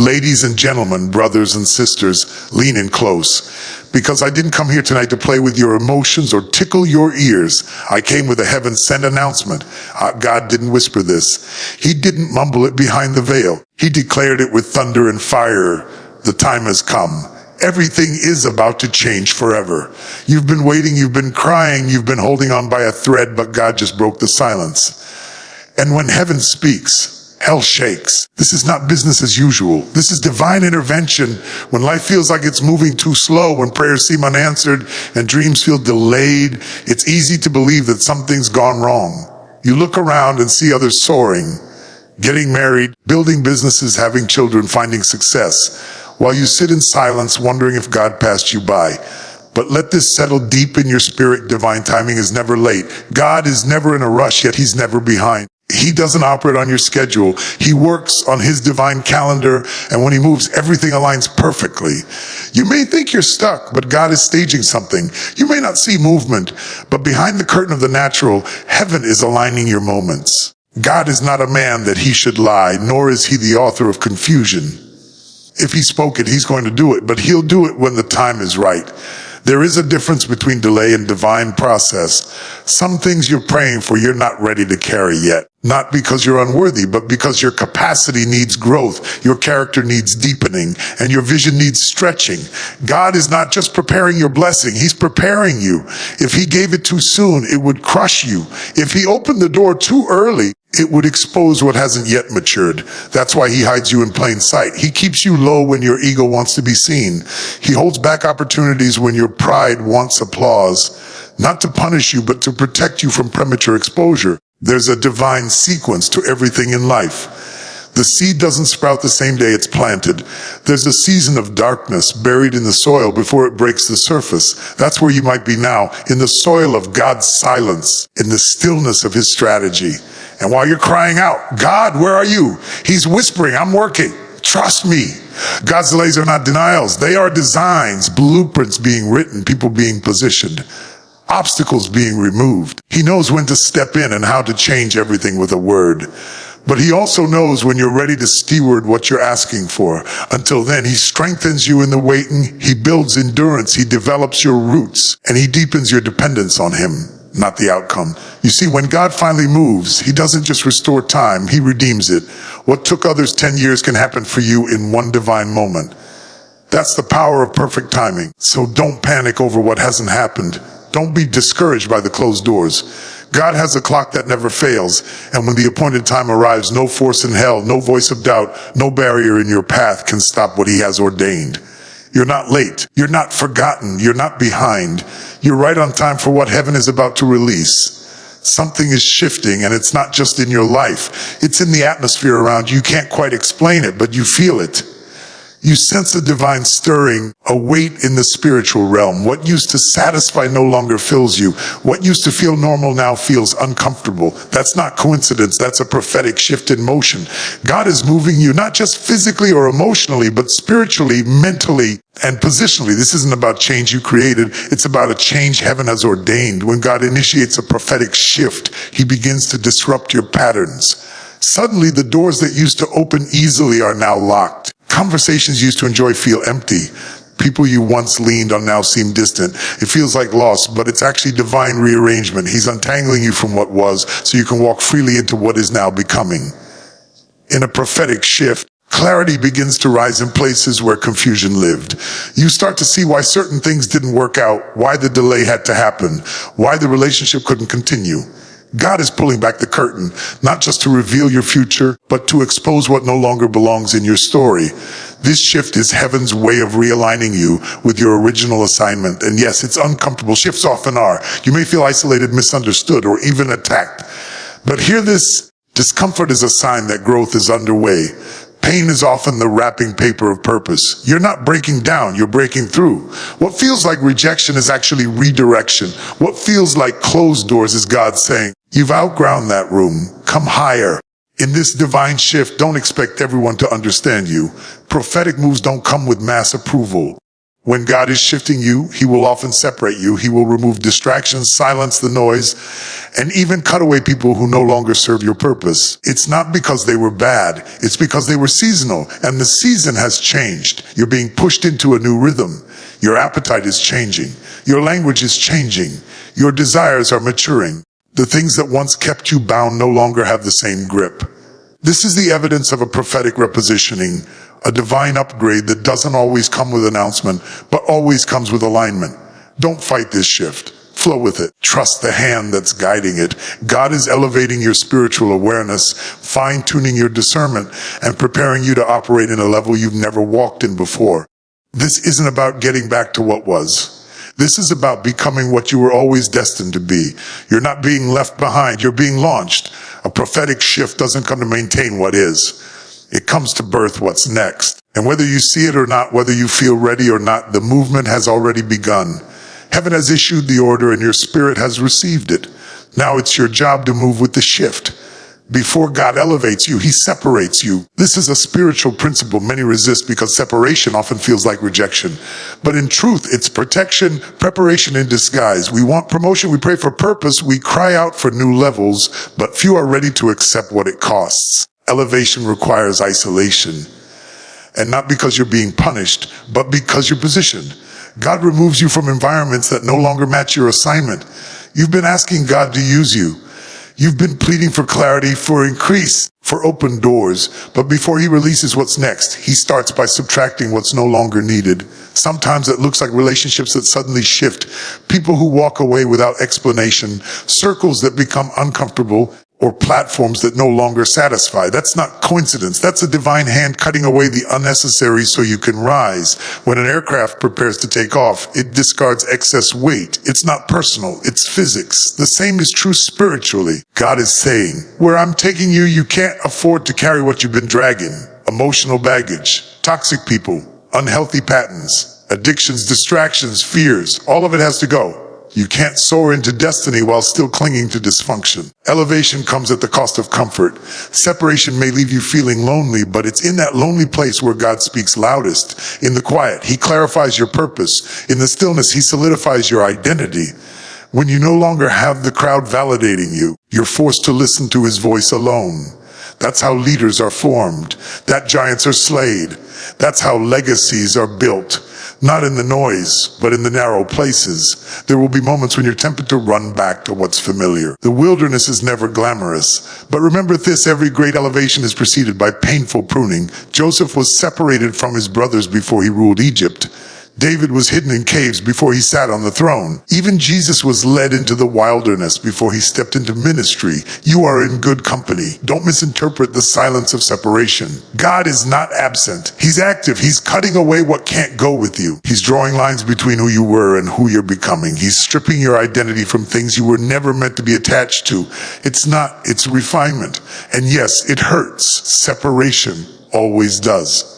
Ladies and gentlemen, brothers and sisters, lean in close. Because I didn't come here tonight to play with your emotions or tickle your ears. I came with a heaven-sent announcement. God didn't whisper this. He didn't mumble it behind the veil. He declared it with thunder and fire. The time has come. Everything is about to change forever. You've been waiting, you've been crying, you've been holding on by a thread, but God just broke the silence. And when heaven speaks, hell shakes. This is not business as usual. This is divine intervention. When life feels like it's moving too slow, when prayers seem unanswered and dreams feel delayed, it's easy to believe that something's gone wrong. You look around and see others soaring, getting married, building businesses, having children, finding success, while you sit in silence wondering if God passed you by. But let this settle deep in your spirit. Divine timing is never late. God is never in a rush, yet he's never behind. He doesn't operate on your schedule. He works on his divine calendar, and when he moves, everything aligns perfectly. You may think you're stuck, but God is staging something. You may not see movement, but behind the curtain of the natural, heaven is aligning your moments. God is not a man that he should lie, nor is he the author of confusion. If he spoke it, he's going to do it, but he'll do it when the time is right. There is a difference between delay and divine process. Some things you're praying for, you're not ready to carry yet. Not because you're unworthy, but because your capacity needs growth, your character needs deepening, and your vision needs stretching. God is not just preparing your blessing, he's preparing you. If he gave it too soon, it would crush you. If he opened the door too early, it would expose what hasn't yet matured. That's why he hides you in plain sight. He keeps you low when your ego wants to be seen. He holds back opportunities when your pride wants applause, not to punish you, but to protect you from premature exposure. There's a divine sequence to everything in life. The seed doesn't sprout the same day it's planted. There's a season of darkness buried in the soil before it breaks the surface. That's where you might be now, in the soil of God's silence, in the stillness of his strategy. And while you're crying out, God, where are you? He's whispering, I'm working. Trust me. God's delays are not denials. They are designs, blueprints being written, people being positioned, obstacles being removed. He knows when to step in and how to change everything with a word. But he also knows when you're ready to steward what you're asking for. Until then, he strengthens you in the waiting. He builds endurance. He develops your roots, and he deepens your dependence on him, not the outcome. You see, when God finally moves, he doesn't just restore time, he redeems it. What took others 10 years can happen for you in one divine moment. That's the power of perfect timing. So don't panic over what hasn't happened. Don't be discouraged by the closed doors. God has a clock that never fails, and when the appointed time arrives, no force in hell, no voice of doubt, no barrier in your path can stop what he has ordained. You're not late. You're not forgotten. You're not behind. You're right on time for what heaven is about to release. Something is shifting, and it's not just in your life. It's in the atmosphere around you. You can't quite explain it, but you feel it. You sense a divine stirring, a weight in the spiritual realm. What used to satisfy no longer fills you. What used to feel normal now feels uncomfortable. That's not coincidence. That's a prophetic shift in motion. God is moving you not just physically or emotionally, but spiritually, mentally, and positionally. This isn't about change you created. It's about a change heaven has ordained. When God initiates a prophetic shift, he begins to disrupt your patterns. Suddenly, the doors that used to open easily are now locked. Conversations you used to enjoy feel empty. People you once leaned on now seem distant. It feels like loss, but it's actually divine rearrangement. He's untangling you from what was so you can walk freely into what is now becoming. In a prophetic shift, clarity begins to rise in places where confusion lived. You start to see why certain things didn't work out, why the delay had to happen, why the relationship couldn't continue. God is pulling back the curtain, not just to reveal your future, but to expose what no longer belongs in your story. This shift is heaven's way of realigning you with your original assignment. And yes, it's uncomfortable. Shifts often are. You may feel isolated, misunderstood, or even attacked. But hear this: discomfort is a sign that growth is underway. Pain is often the wrapping paper of purpose. You're not breaking down, you're breaking through. What feels like rejection is actually redirection. What feels like closed doors is God saying, you've outgrown that room. Come higher. In this divine shift, don't expect everyone to understand you. Prophetic moves don't come with mass approval. When God is shifting you, he will often separate you. He will remove distractions, silence the noise, and even cut away people who no longer serve your purpose. It's not because they were bad. It's because they were seasonal, and the season has changed. You're being pushed into a new rhythm. Your appetite is changing. Your language is changing. Your desires are maturing. The things that once kept you bound no longer have the same grip. This is the evidence of a prophetic repositioning, a divine upgrade that doesn't always come with announcement, but always comes with alignment. Don't fight this shift. Flow with it. Trust the hand that's guiding it. God is elevating your spiritual awareness, fine-tuning your discernment, and preparing you to operate in a level you've never walked in before. This isn't about getting back to what was. This is about becoming what you were always destined to be. You're not being left behind. You're being launched. A prophetic shift doesn't come to maintain what is. It comes to birth what's next. And whether you see it or not, whether you feel ready or not, the movement has already begun. Heaven has issued the order and your spirit has received it. Now it's your job to move with the shift. Before God elevates you, he separates you. This is a spiritual principle many resist because separation often feels like rejection. But in truth, it's protection, preparation in disguise. We want promotion, we pray for purpose, we cry out for new levels, but few are ready to accept what it costs. Elevation requires isolation. And not because you're being punished, but because you're positioned. God removes you from environments that no longer match your assignment. You've been asking God to use you. You've been pleading for clarity, for increase, for open doors. But before he releases what's next, he starts by subtracting what's no longer needed. Sometimes it looks like relationships that suddenly shift, people who walk away without explanation, circles that become uncomfortable, or platforms that no longer satisfy. That's not coincidence. That's a divine hand cutting away the unnecessary so you can rise. When an aircraft prepares to take off, it discards excess weight. It's not personal. It's physics. The same is true spiritually. God is saying, where I'm taking you, you can't afford to carry what you've been dragging. Emotional baggage, toxic people, unhealthy patterns, addictions, distractions, fears. All of it has to go. You can't soar into destiny while still clinging to dysfunction. Elevation comes at the cost of comfort. Separation may leave you feeling lonely, but it's in that lonely place where God speaks loudest. In the quiet, he clarifies your purpose. In the stillness, he solidifies your identity. When you no longer have the crowd validating you, you're forced to listen to his voice alone. That's how leaders are formed. That giants are slayed. That's how legacies are built. Not in the noise, but in the narrow places. There will be moments when you're tempted to run back to what's familiar. The wilderness is never glamorous. But remember this, every great elevation is preceded by painful pruning. Joseph was separated from his brothers before he ruled Egypt. David was hidden in caves before he sat on the throne. Even Jesus was led into the wilderness before he stepped into ministry. You are in good company. Don't misinterpret the silence of separation. God is not absent. He's active. He's cutting away what can't go with you. He's drawing lines between who you were and who you're becoming. He's stripping your identity from things you were never meant to be attached to. It's refinement. And yes, it hurts. Separation always does.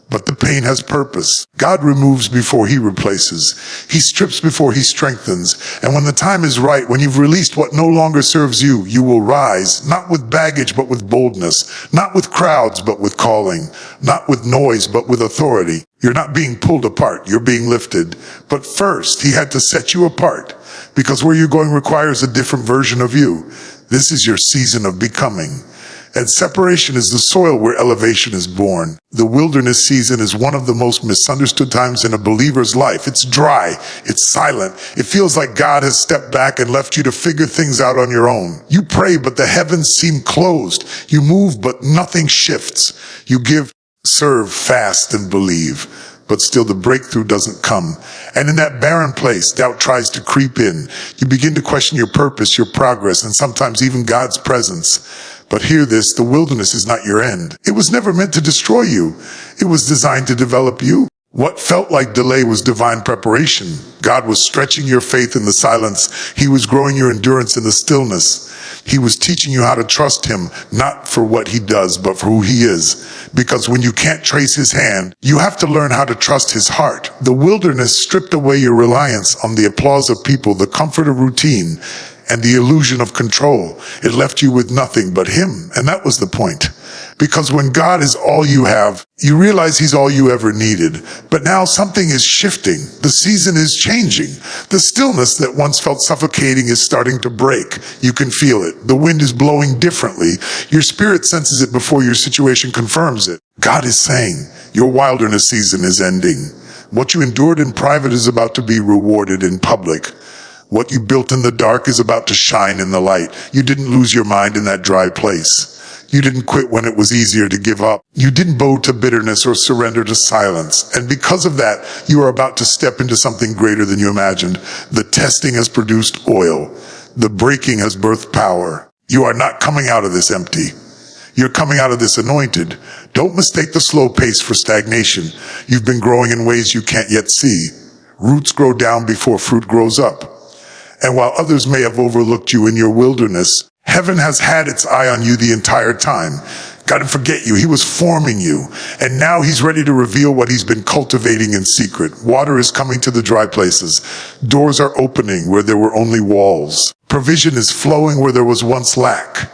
But the pain has purpose. God removes before he replaces. He strips before he strengthens. And when the time is right, when you've released what no longer serves you, you will rise, not with baggage, but with boldness, not with crowds, but with calling, not with noise, but with authority. You're not being pulled apart. You're being lifted. But first, he had to set you apart, because where you're going requires a different version of you. This is your season of becoming. And separation is the soil where elevation is born. The wilderness season is one of the most misunderstood times in a believer's life. It's dry. It's silent. It feels like God has stepped back and left you to figure things out on your own. You pray, but the heavens seem closed. You move, but nothing shifts. You give, serve, fast, and believe. But still the breakthrough doesn't come. And in that barren place, doubt tries to creep in. You begin to question your purpose, your progress, and sometimes even God's presence. But hear this, the wilderness is not your end. It was never meant to destroy you. It was designed to develop you. What felt like delay was divine preparation. God was stretching your faith in the silence. He was growing your endurance in the stillness. He was teaching you how to trust him, not for what he does, but for who he is. Because when you can't trace his hand, you have to learn how to trust his heart. The wilderness stripped away your reliance on the applause of people, the comfort of routine, and the illusion of control. It left you with nothing but him, and that was the point. Because when God is all you have, you realize he's all you ever needed. But now something is shifting. The season is changing. The stillness that once felt suffocating is starting to break. You can feel it. The wind is blowing differently. Your spirit senses it before your situation confirms it. God is saying, your wilderness season is ending. What you endured in private is about to be rewarded in public. What you built in the dark is about to shine in the light. You didn't lose your mind in that dry place. You didn't quit when it was easier to give up. You didn't bow to bitterness or surrender to silence. And because of that, you are about to step into something greater than you imagined. The testing has produced oil. The breaking has birthed power. You are not coming out of this empty. You're coming out of this anointed. Don't mistake the slow pace for stagnation. You've been growing in ways you can't yet see. Roots grow down before fruit grows up. And while others may have overlooked you in your wilderness, heaven has had its eye on you the entire time. God didn't forget you. He was forming you. And now he's ready to reveal what he's been cultivating in secret. Water is coming to the dry places. Doors are opening where there were only walls. Provision is flowing where there was once lack.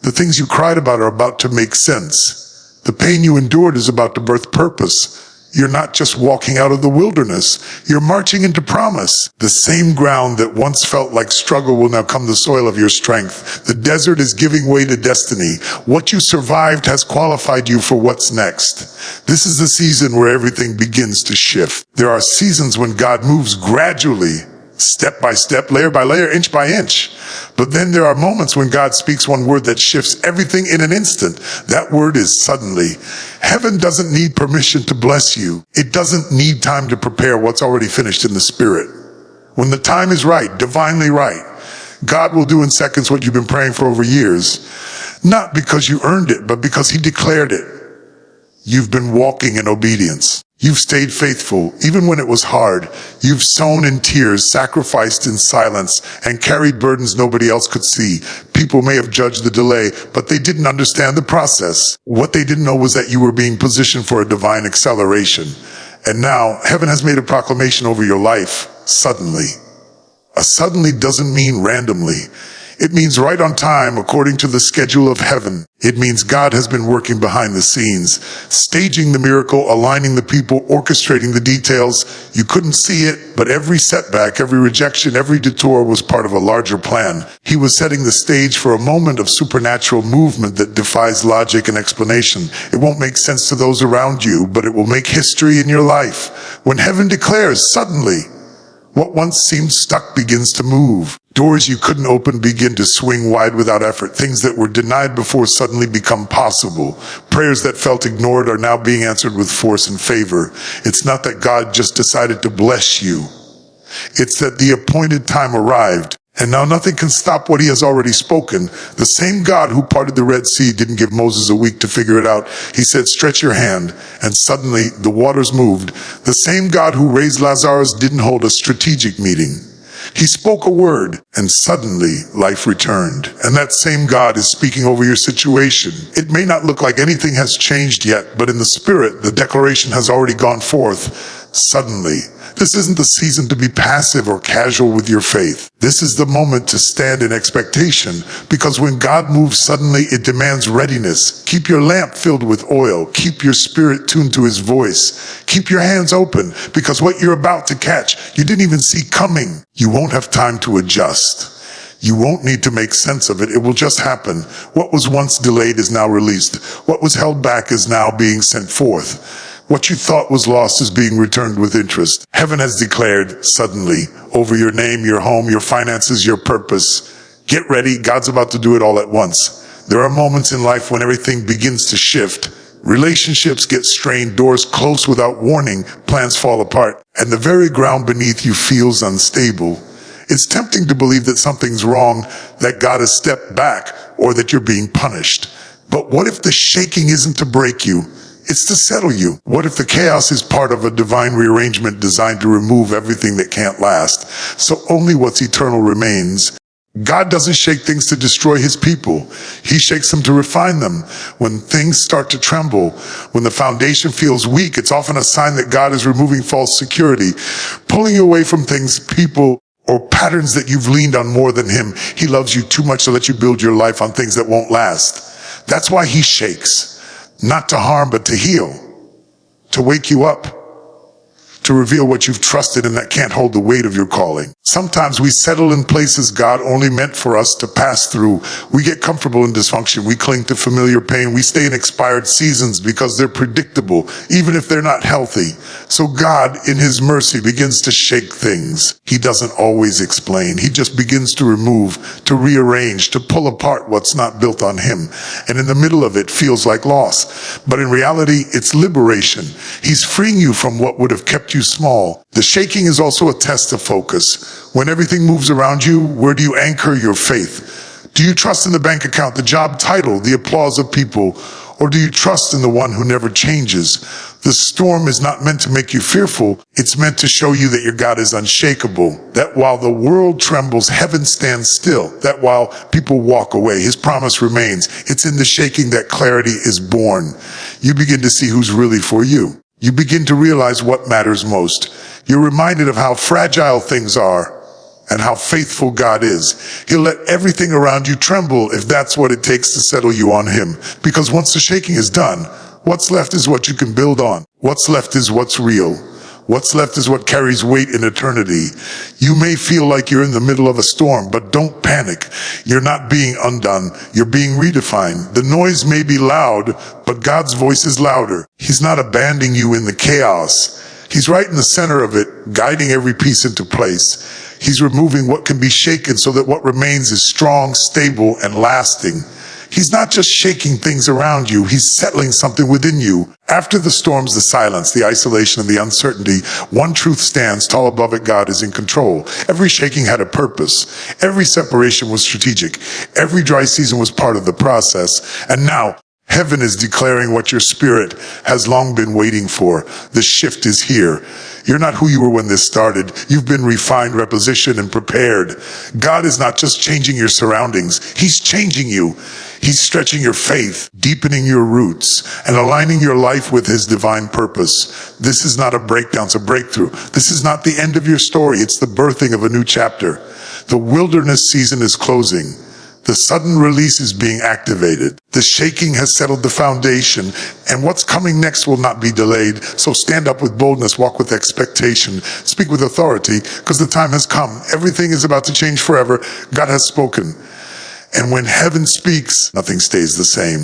The things you cried about are about to make sense. The pain you endured is about to birth purpose. You're not just walking out of the wilderness. You're marching into promise. The same ground that once felt like struggle will now come the soil of your strength. The desert is giving way to destiny. What you survived has qualified you for what's next. This is the season where everything begins to shift. There are seasons when God moves gradually, step by step, layer by layer, inch by inch. But then there are moments when God speaks one word that shifts everything in an instant. That word is suddenly. Heaven doesn't need permission to bless you. It doesn't need time to prepare what's already finished in the spirit. When the time is right, divinely right, God will do in seconds what you've been praying for over years. Not because you earned it, but because he declared it. You've been walking in obedience. You've stayed faithful, even when it was hard. You've sown in tears, sacrificed in silence, and carried burdens nobody else could see. People may have judged the delay, but they didn't understand the process. What they didn't know was that you were being positioned for a divine acceleration. And now, heaven has made a proclamation over your life, suddenly. A suddenly doesn't mean randomly. It means right on time, according to the schedule of heaven. It means God has been working behind the scenes, staging the miracle, aligning the people, orchestrating the details. You couldn't see it, but every setback, every rejection, every detour was part of a larger plan. He was setting the stage for a moment of supernatural movement that defies logic and explanation. It won't make sense to those around you, but it will make history in your life. When heaven declares, suddenly, what once seemed stuck begins to move. Doors you couldn't open begin to swing wide without effort. Things that were denied before suddenly become possible. Prayers that felt ignored are now being answered with force and favor. It's not that God just decided to bless you. It's that the appointed time arrived. And now nothing can stop what he has already spoken. The same God who parted the Red Sea didn't give Moses a week to figure it out. He said, stretch your hand. And suddenly the waters moved. The same God who raised Lazarus didn't hold a strategic meeting. He spoke a word, and suddenly life returned. And that same God is speaking over your situation. It may not look like anything has changed yet, but in the spirit, the declaration has already gone forth. Suddenly. This isn't the season to be passive or casual with your faith. This is the moment to stand in expectation, because when God moves suddenly, it demands readiness. Keep your lamp filled with oil. Keep your spirit tuned to his voice. Keep your hands open, because what you're about to catch, you didn't even see coming. You won't have time to adjust. You won't need to make sense of it. It will just happen. What was once delayed is now released. What was held back is now being sent forth. What you thought was lost is being returned with interest. Heaven has declared suddenly over your name, your home, your finances, your purpose. Get ready. God's about to do it all at once. There are moments in life when everything begins to shift. Relationships get strained, doors close without warning, plans fall apart, and the very ground beneath you feels unstable. It's tempting to believe that something's wrong, that God has stepped back, or that you're being punished. But what if the shaking isn't to break you? It's to settle you. What if the chaos is part of a divine rearrangement designed to remove everything that can't last, so only what's eternal remains? God doesn't shake things to destroy his people. He shakes them to refine them. When things start to tremble, when the foundation feels weak, it's often a sign that God is removing false security, pulling you away from things, people, or patterns that you've leaned on more than him. He loves you too much to let you build your life on things that won't last. That's why he shakes. not to harm, but to heal, to wake you up, to reveal what you've trusted and that can't hold the weight of your calling. Sometimes we settle in places God only meant for us to pass through. We get comfortable in dysfunction. We cling to familiar pain. We stay in expired seasons because they're predictable, even if they're not healthy. So God, in his mercy, begins to shake things. He doesn't always explain. He just begins to remove, to rearrange, to pull apart what's not built on him. And in the middle of it feels like loss. But in reality, it's liberation. He's freeing you from what would have kept you small. The shaking is also a test of focus. When everything moves around you, where do you anchor your faith? Do you trust in the bank account, the job title, the applause of people, or do you trust in the one who never changes? The storm is not meant to make you fearful. It's meant to show you that your God is unshakable. That while the world trembles, heaven stands still. That while people walk away, his promise remains. It's in the shaking that clarity is born. You begin to see who's really for you. You begin to realize what matters most. You're reminded of how fragile things are and how faithful God is. He'll let everything around you tremble if that's what it takes to settle you on him. Because once the shaking is done, what's left is what you can build on. What's left is what's real. What's left is what carries weight in eternity. You may feel like you're in the middle of a storm, but don't panic. You're not being undone. You're being redefined. The noise may be loud, but God's voice is louder. He's not abandoning you in the chaos. He's right in the center of it, guiding every piece into place. He's removing what can be shaken so that what remains is strong, stable, and lasting. He's not just shaking things around you, he's settling something within you. After the storms, the silence, the isolation, and the uncertainty, one truth stands tall above it: God is in control. Every shaking had a purpose. Every separation was strategic. Every dry season was part of the process. And now, heaven is declaring what your spirit has long been waiting for. The shift is here. You're not who you were when this started. You've been refined, repositioned, and prepared. God is not just changing your surroundings. He's changing you. He's stretching your faith, deepening your roots, and aligning your life with his divine purpose. This is not a breakdown, it's a breakthrough. This is not the end of your story. It's the birthing of a new chapter. The wilderness season is closing. The sudden release is being activated. The shaking has settled the foundation, and what's coming next will not be delayed. So stand up with boldness, walk with expectation, speak with authority, because the time has come. Everything is about to change forever. God has spoken. And when heaven speaks, nothing stays the same.